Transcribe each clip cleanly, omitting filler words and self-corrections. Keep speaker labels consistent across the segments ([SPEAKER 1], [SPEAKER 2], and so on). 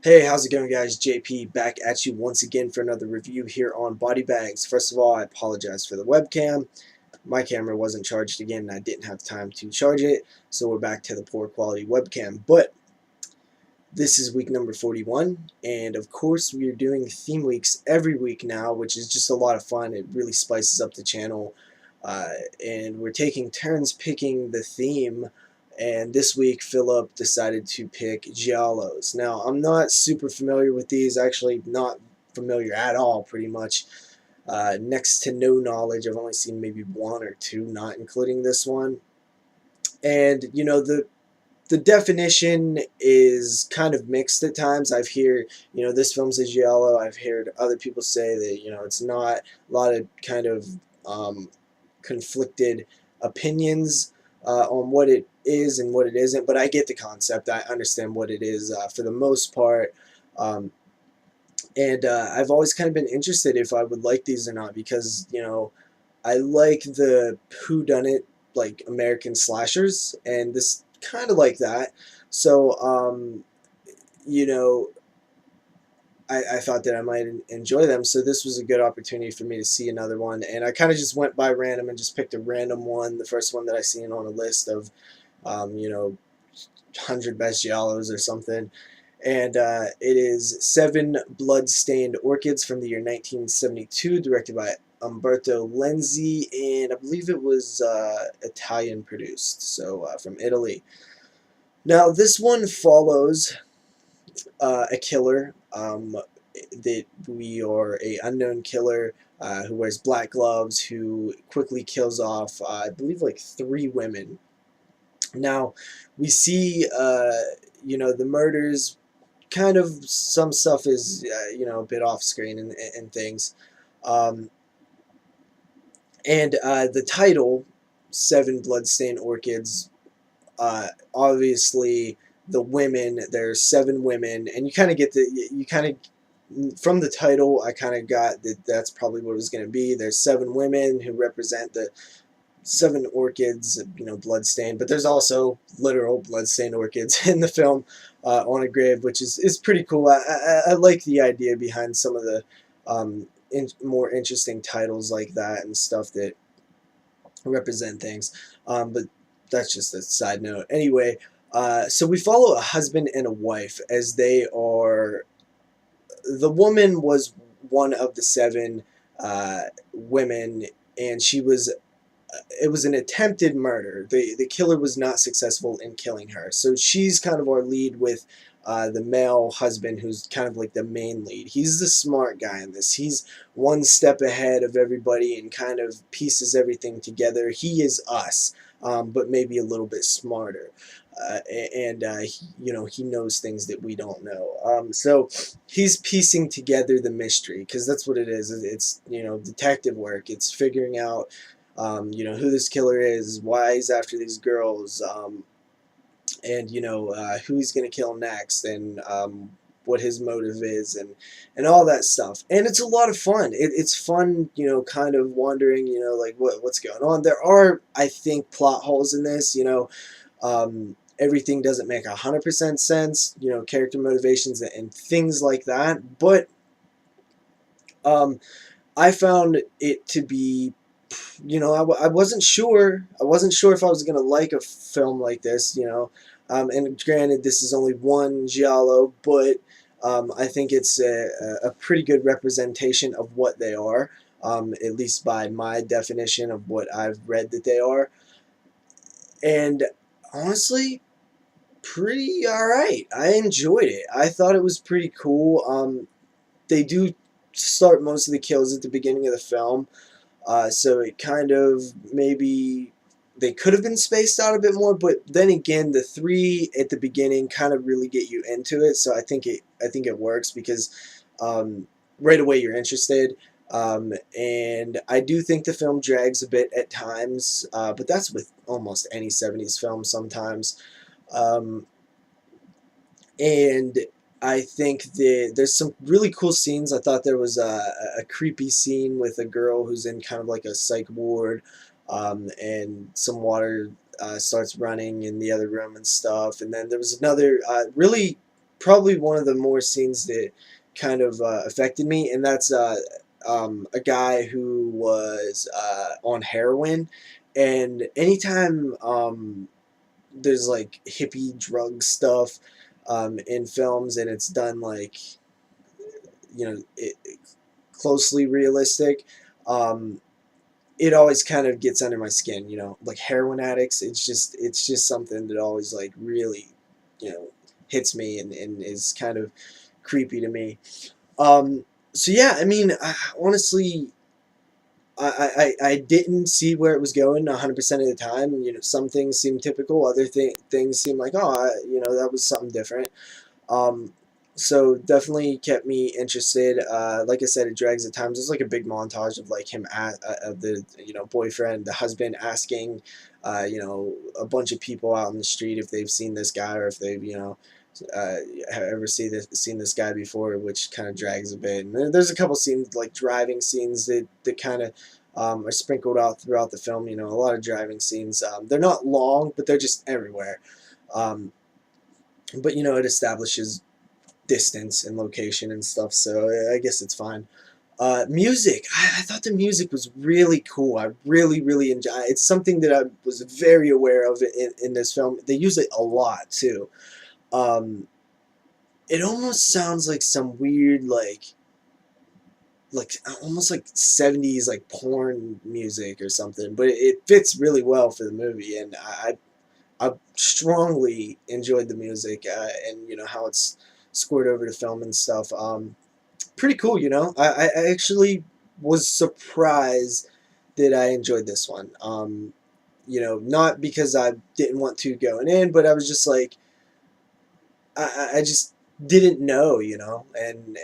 [SPEAKER 1] Hey, how's it going, guys? JP back at you once again for another review here on body bags. First of all, I apologize for the webcam. My camera wasn't charged again and I didn't have time to charge it, so we're back to the poor quality webcam. But this is week number 41, and of course we are doing theme weeks every week now, which is just a lot of fun. It really spices up the channel, and we're taking turns picking the theme. And this week Philip decided to pick Giallos. Now I'm not super familiar with these, actually not familiar at all, pretty much. Next to no knowledge. I've only seen maybe one or two, not including this one. And you know, the definition is kind of mixed at times. I've heard, this film's a giallo. I've heard other people say that, it's not. A lot of kind of conflicted opinions on what it is and what it isn't. But I get the concept. I understand what it is for the most part. And I've always kind of been interested if I would like these or not because, I like the whodunit, like American slashers, and this kind of like that. So, you know, I thought that I might enjoy them. So this was a good opportunity for me to see another one. And I kind of just went by random and just picked a random one, the first one that I seen on a list of, 100 best giallos or something. And it is Seven Blood-Stained Orchids from the year 1972, directed by Umberto Lenzi, and I believe it was Italian produced, so from Italy. Now, this one follows a killer that we are a unknown killer who wears black gloves, who quickly kills off, I believe, like 3 women. Now, we see, the murders. Kind of some stuff is a bit off screen and things, um, and the title Seven Bloodstained Orchids, obviously the women, there's 7 women, and you kind of get you kind of from the title I kind of got that that's probably what it was going to be. There's 7 women who represent the 7 orchids, bloodstained, but there's also literal bloodstained orchids in the film on a grave, which is pretty cool. I like the idea behind some of the more interesting titles like that and stuff that represent things. But that's just a side note. Anyway, so we follow a husband and a wife as they are. The woman was one of the 7 women, and she was it was an attempted murder. The killer was not successful in killing her. So she's kind of our lead with the male husband, who's kind of like the main lead. He's the smart guy in this. He's one step ahead of everybody and kind of pieces everything together. He is us, but maybe a little bit smarter. He knows things that we don't know. So he's piecing together the mystery, because that's what it is. It's detective work. It's figuring out who this killer is, why he's after these girls, and who he's gonna kill next, and what his motive is, and all that stuff. And it's a lot of fun. It's fun, kind of wondering, like what's going on. There are, I think, plot holes in this. Everything doesn't make 100% sense. Character motivations and things like that. But I found it to be, I wasn't sure. I wasn't sure if I was gonna like a film like this. And granted, this is only one giallo, but I think it's a pretty good representation of what they are, at least by my definition of what I've read that they are. And honestly, pretty alright. I enjoyed it. I thought it was pretty cool. They do start most of the kills at the beginning of the film. So it kind of, maybe they could have been spaced out a bit more, but then again, the 3 at the beginning kind of really get you into it. So I think it works because right away you're interested. And I do think the film drags a bit at times, but that's with almost any 70s film sometimes. And I think there's some really cool scenes. I thought there was a creepy scene with a girl who's in kind of like a psych ward, and some water starts running in the other room and stuff. And then there was another really probably one of the more scenes that kind of affected me, and that's a guy who was on heroin, and anytime there's like hippie drug stuff in films, and it's done like closely realistic. Um, it always kind of gets under my skin, like heroin addicts. It's just something that always like really, hits me and is kind of creepy to me. Um, so yeah, I mean, honestly, I didn't see where it was going 100% of the time. Some things seem typical, other things seem like, oh, that was something different. Um, so definitely kept me interested. Like I said, it drags at times. It's like a big montage of like him of the boyfriend, the husband asking, a bunch of people out in the street if they've seen this guy or if they've uh, have ever seen this guy before, which kind of drags a bit. And there's a couple scenes like driving scenes that kind of are sprinkled out throughout the film. A lot of driving scenes. They're not long, but they're just everywhere. Um, but it establishes distance and location and stuff, so I guess it's fine. Music, I thought the music was really cool. I really, really enjoy. It's something that I was very aware of in this film. They use it a lot too. Um, it almost sounds like some weird like almost like 70s like porn music or something, but it fits really well for the movie, and I strongly enjoyed the music, and how it's scored over the film and stuff. Pretty cool, I actually was surprised that I enjoyed this one. Not because I didn't want to going in, but I was just like, I just didn't know, and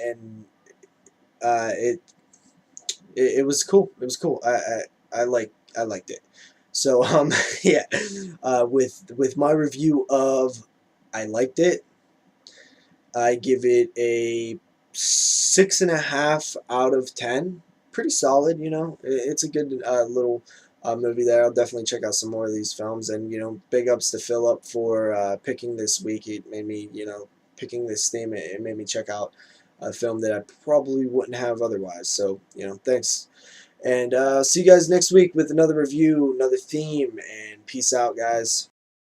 [SPEAKER 1] it, it was cool. It was cool. I liked it. So yeah, with my review of I liked it, I give it a 6.5 out of 10. Pretty solid, It's a good little movie there. I'll definitely check out some more of these films, and big ups to Philip for picking this week. It made me, picking this theme. It made me check out a film that I probably wouldn't have otherwise. So thanks, and see you guys next week with another review, another theme, and peace out, guys.